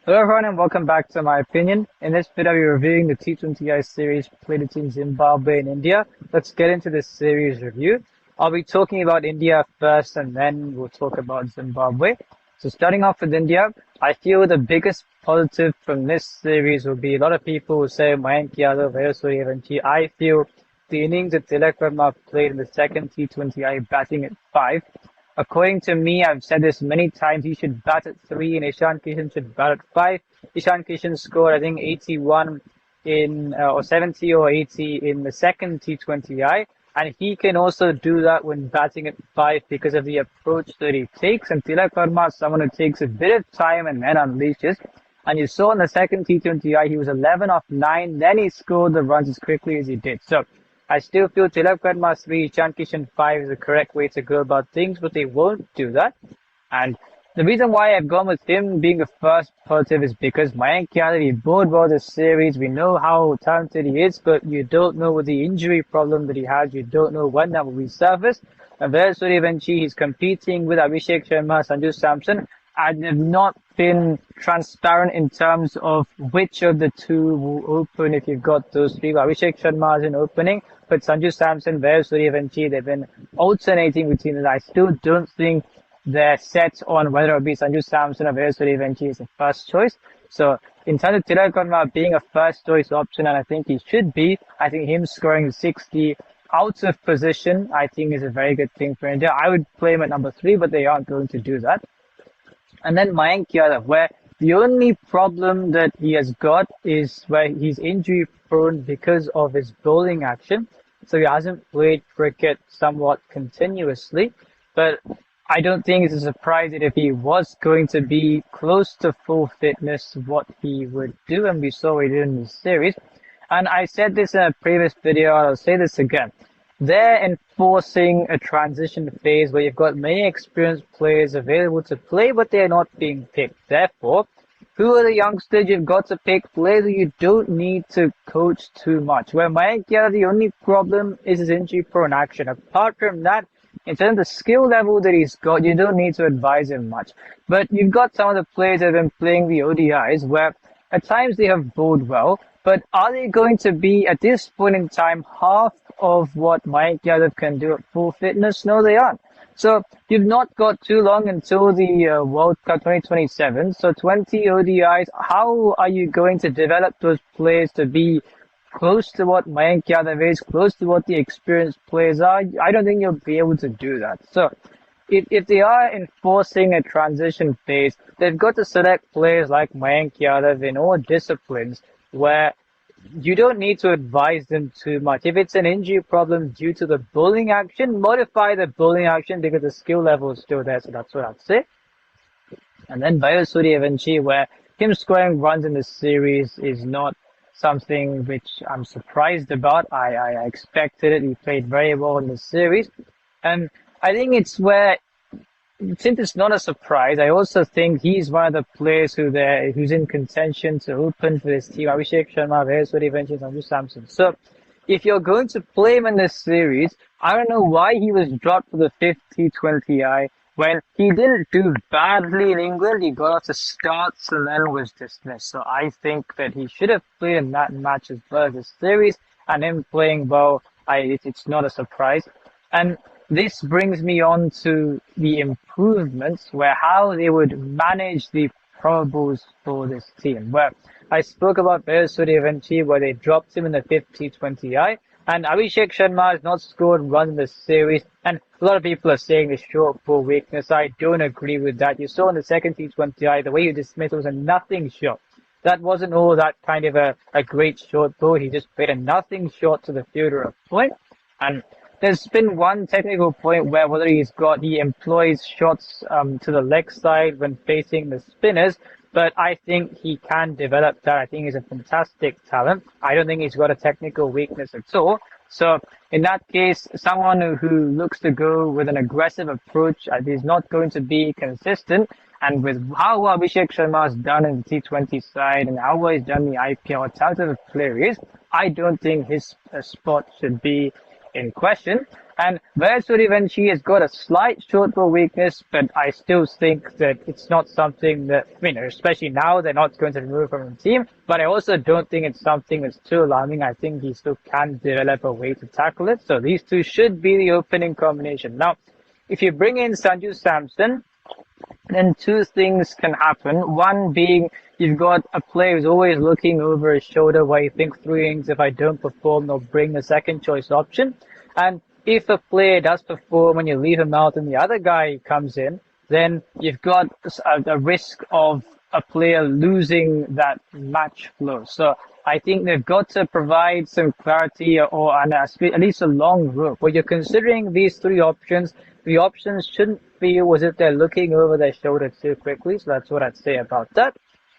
Hello everyone and welcome back to My Opinion. In this video we're reviewing the T20I series played between Zimbabwe and India. Let's get into this series review. I'll be talking about India first and then we'll talk about Zimbabwe. So starting off with India, I feel the biggest positive from this series will be a lot of people will say Mayank Yadav, Suryavanshi. I feel the innings that Tilak Verma played in the second T20I batting at 5. According to me, I've said this many times, he should bat at 3 and Ishan Kishan should bat at 5. Ishan Kishan scored, I think, 81 or 70 or 80 in the second T20I. And he can also do that when batting at 5 because of the approach that he takes. And Tilak Verma is someone who takes a bit of time and then unleashes. And you saw in the second T20I, he was 11 off 9. Then he scored the runs as quickly as he did. So I still feel Tilak Verma 3, Ishan Kishan 5 is the correct way to go about things, but they won't do that. And the reason why I've gone with him being the first positive is because Mayank Yadav, he bowled well this series. We know how talented he is, but you don't know with the injury problem that he has. You don't know when that will resurface. And Suryavanshi, he's competing with Abhishek Sharma, Sanju Samson, and they've not been transparent in terms of which of the two will open if you've got those three. Abhishek Sharma is in opening, but Sanju Samson, Suryavanshi, they've been alternating between them. I still don't think they're set on whether it be Sanju Samson or Suryavanshi is the first choice. So in terms of Tilak Verma being a first choice option, and I think he should be, I think him scoring 60 out of position, I think is a very good thing for India. I would play him at number 3, but they aren't going to do that. And then Mayank Yadav, where the only problem that he has got is where he's injury prone because of his bowling action. So he hasn't played cricket somewhat continuously. But I don't think it's a surprise that if he was going to be close to full fitness, what he would do. And we saw what he did in the series. And I said this in a previous video, I'll say this again. They're enforcing a transition phase where you've got many experienced players available to play, but they're not being picked. Therefore, who are the youngsters you've got to pick? Players that you don't need to coach too much. Where Mayank Yadav, the only problem is his injury-prone action. Apart from that, in terms of the skill level that he's got, you don't need to advise him much. But you've got some of the players that have been playing the ODIs where at times they have bowled well, but are they going to be, at this point in time, half of what Mayank Yadav can do at full fitness? No, they aren't. So you've not got too long until the World Cup 2027. So 20 ODIs, how are you going to develop those players to be close to what Mayank Yadav is, close to what the experienced players are? I don't think you'll be able to do that. So if they are enforcing a transition phase, they've got to select players like Mayank Yadav in all disciplines where you don't need to advise them too much. If it's an injury problem due to the bowling action, modify the bowling action because the skill level is still there. So that's what I'd say. And then Suryavanshi, where him scoring runs in this series is not something which I'm surprised about. I expected it. He played very well in this series. And I think it's where, since it's not a surprise, I also think he's one of the players who's in contention to open for this team. Abhishek Sharma, Suryavanshi, Sanju Samson. So if you're going to play him in this series, I don't know why he was dropped for the 5th T20I when he didn't do badly in England. He got off the starts and then was dismissed. So I think that he should have played in that match as well as this series, and him playing well, it's not a surprise. And this brings me on to the improvements, where how they would manage the probables for this team. Where I spoke about Suryavanshi, where they dropped him in the 5th T20I, and Abhishek Sharma has not scored runs in this series, and a lot of people are saying the short ball weakness. I don't agree with that. You saw in the second T20I, the way you dismissed it was a nothing shot. That wasn't all that kind of a great short ball. He just played a nothing shot to the fielder at point, and there's been one technical point where whether he employs shots to the leg side when facing the spinners, but I think he can develop that. I think he's a fantastic talent. I don't think he's got a technical weakness at all. So in that case, someone who looks to go with an aggressive approach is not going to be consistent. And with how Abhishek Sharma has done in the T20 side and how well he's done in the IPL, what talented the player is, I don't think his spot should be in question. And Suryavanshi has got a slight short ball weakness, but I still think that it's not something that, especially now they're not going to remove from the team, but I also don't think it's something that's too alarming. I think he still can develop a way to tackle it. So these two should be the opening combination. Now, if you bring in Sanju Samson, then two things can happen. One being you've got a player who's always looking over his shoulder where you think 3 innings, if I don't perform, they'll bring the second choice option. And if a player does perform and you leave him out and the other guy comes in, then you've got a risk of a player losing that match flow. So I think they've got to provide some clarity or at least a long rope. When you're considering these three options, the options shouldn't feel as if they're looking over their shoulder too quickly. So that's what I'd say about that.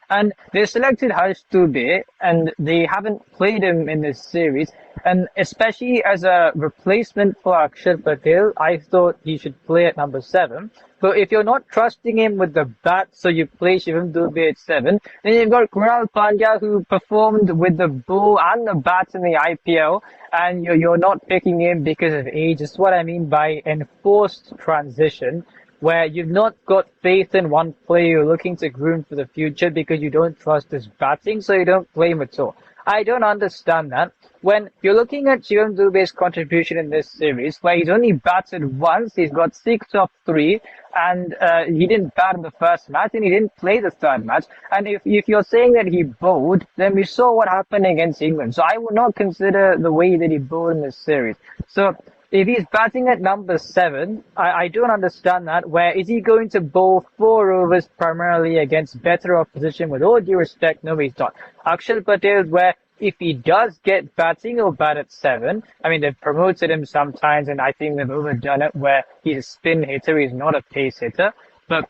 And they selected Harsh Dubey, and they haven't played him in this series. And especially as a replacement for Akshar Patel, I thought he should play at number 7. But if you're not trusting him with the bat, so you play Shivam Dubey at 7, then you've got Krunal Pandya, who performed with the ball and the bat in the IPL, and you're not picking him because of age. It's what I mean by enforced transition, where you've not got faith in one player you're looking to groom for the future because you don't trust his batting, so you don't play him at all. I don't understand that. When you're looking at Shivam Dubey's contribution in this series, where he's only batted once, he's got 6 of 3, and he didn't bat in the first match, and he didn't play the third match. And if you're saying that he bowled, then we saw what happened against England. So I would not consider the way that he bowled in this series. So if he's batting at number 7, I don't understand that. Where is he going to bowl 4 overs primarily against better opposition? With all due respect, no, he's not. Akshar Patel, where if he does get batting, he'll bat at 7. I mean, they've promoted him sometimes, and I think they've overdone it where he's a spin hitter, he's not a pace hitter. But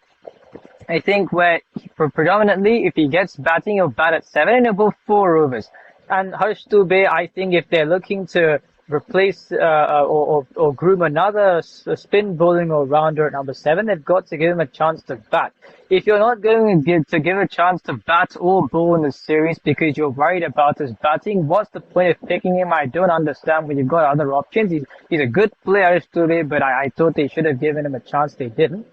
I think where predominantly, if he gets batting, he'll bat at 7 and he'll bowl 4 overs. And Harsh Dubey, I think if they're looking to replace or groom another spin bowling all-rounder at number 7, they've got to give him a chance to bat. If you're not going to give a chance to bat or bowl in this series because you're worried about his batting, what's the point of picking him? I don't understand when you've got other options. He's a good player today, but I thought they should have given him a chance. They didn't.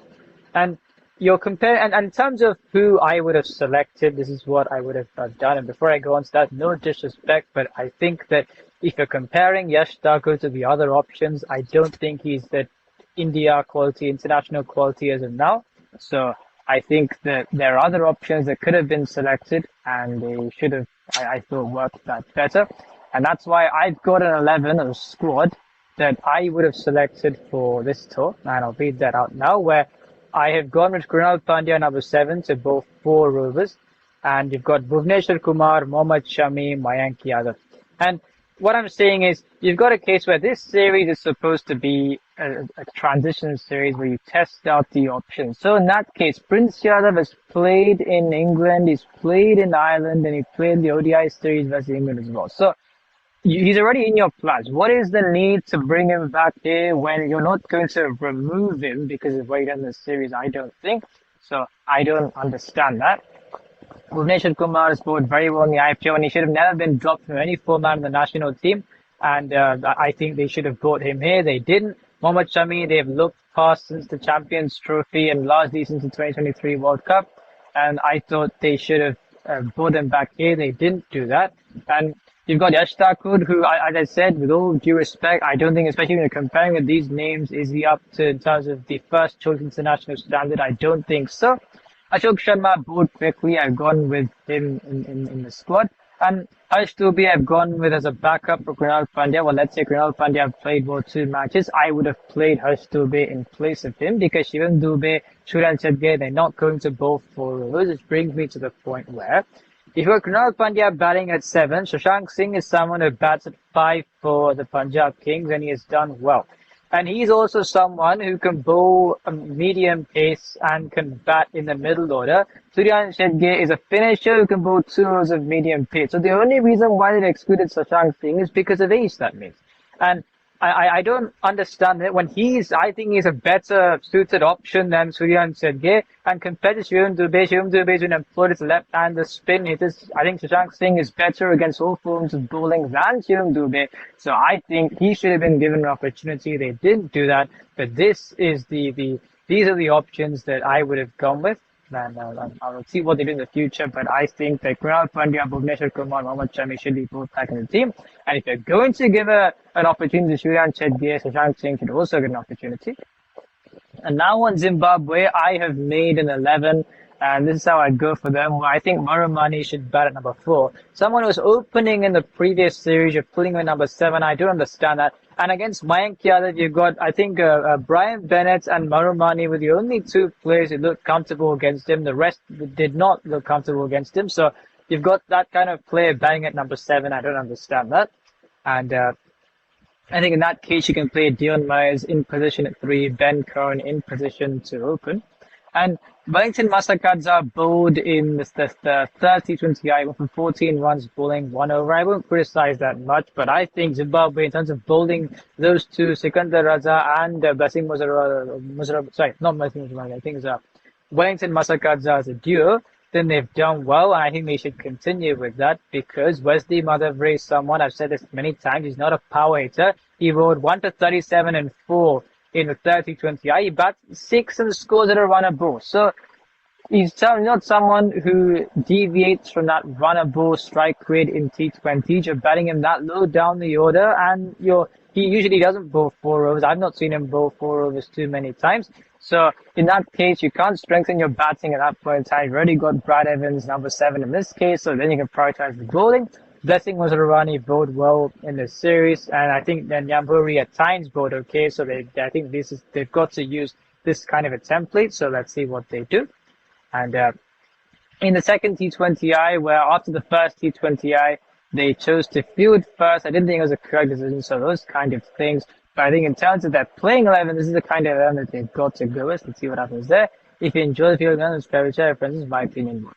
And you're comparing, and in terms of who I would have selected, this is what I would have done. And before I go on to that, no disrespect, but I think that if you're comparing Yash Thakur to the other options, I don't think he's the India quality, international quality as of now. So I think that there are other options that could have been selected, and they should have, I thought, worked that better. And that's why I've got an 11, a squad, that I would have selected for this tour. And I'll read that out now, where I have gone with Krunal Pandya number 7 to both 4 overs. And you've got Bhuvneshwar Kumar, Mohammad Shami, Mayank Yadav. And what I'm saying is, you've got a case where this series is supposed to be a transition series where you test out the options. So in that case, Prince Yadav has played in England, he's played in Ireland, and he played the ODI series versus England as well. So he's already in your plans. What is the need to bring him back here when you're not going to remove him because of what he done in the series? I don't think. So I don't understand that. Bhuvneshwar Kumar has bowled very well in the IPL, and he should have never been dropped from any format in the national team. And I think they should have brought him here. They didn't. Mohammad Shami, they've looked past since the Champions Trophy and largely since the 2023 World Cup. And I thought they should have brought him back here. They didn't do that. And you've got Yash Thakur, who, as I said, with all due respect, I don't think, especially when you're comparing with these names, is he up to, in terms of the first choice international standard? I don't think so. Ashok Sharma bowled quickly. I've gone with him in the squad. And Harsh Dubey I've gone with as a backup for Krunal Pandya. Well, let's say Krunal Pandya played more 2 matches. I would have played Harsh Dubey in place of him because Shivam Dubey, Shural Chadge, they're not going to bowl 4 overs, which brings me to the point where if you're Krunal Pandya batting at 7, Shashank Singh is someone who bats at 5 for the Punjab Kings, and he has done well. And he's also someone who can bowl a medium pace and can bat in the middle order. Suryan Shedge is a finisher who can bowl 2 overs of medium pace. So the only reason why they excluded Shashank Singh is because of age, that means. And I don't understand it. I think he's a better suited option than Suryan Sedge. And compared to Shivam Dubé is an employed his left-hander spin. I think Shashank Singh is better against all forms of bowling than Shivam Dubé. So I think he should have been given an opportunity. They didn't do that. But these are the options that I would have gone with. And I'll see what they do in the future, but I think that Kunal Pandya, Bhuvneshwar Kumar, Mohammad Shami should be both back in the team. And if you're going to give an opportunity to Shriyan Cheddier, Shashank Singh should also get an opportunity. And now on Zimbabwe, I have made an 11, and this is how I go for them. I think Marumani should bat at number 4. Someone who was opening in the previous series, you're putting him at number 7. I do understand that. And against Mayank Yadav, you've got, I think, Brian Bennett and Marumani were the only two players who looked comfortable against him. The rest did not look comfortable against him. So you've got that kind of player batting at number 7. I don't understand that. And I think in that case, you can play Dion Myers in position at 3, Ben Curran in position to open. And Wellington Masakadza bowled in the 30-20 went for 14 runs, bowling 1 over. I won't criticize that much, but I think Zimbabwe, in terms of bowling those two, Sikandar Raza and Blessing Muzara, sorry, not Blessing Muzara, I think it's Wellington Masakadza as a duo, then they've done well, and I think they should continue with that because Wesley Madhavray is someone, I've said this many times, he's not a power hitter. He bowled 1 for 37 and 4 in the 30-20. He bats 6 and scores at a runner ball. So he's not someone who deviates from that runner ball strike rate in T20s. You're batting him that low down the order, and he usually doesn't bowl 4 overs. I've not seen him bowl 4 overs too many times. So in that case, you can't strengthen your batting at that point in time. You've already got Brad Evans, number 7 in this case, so then you can prioritize the bowling. Blessing Muzarani bowled well in this series, and I think then Nyamburi at times bowled okay, so I think they've got to use this kind of a template, so let's see what they do. And in the second T20I, where after the first T20I, they chose to field first, I didn't think it was a correct decision, so those kind of things. But I think in terms of their playing 11, this is the kind of 11 that they've got to go with. Let's see what happens there. If you enjoy the field, then subscribe to share, friends. This is my opinion.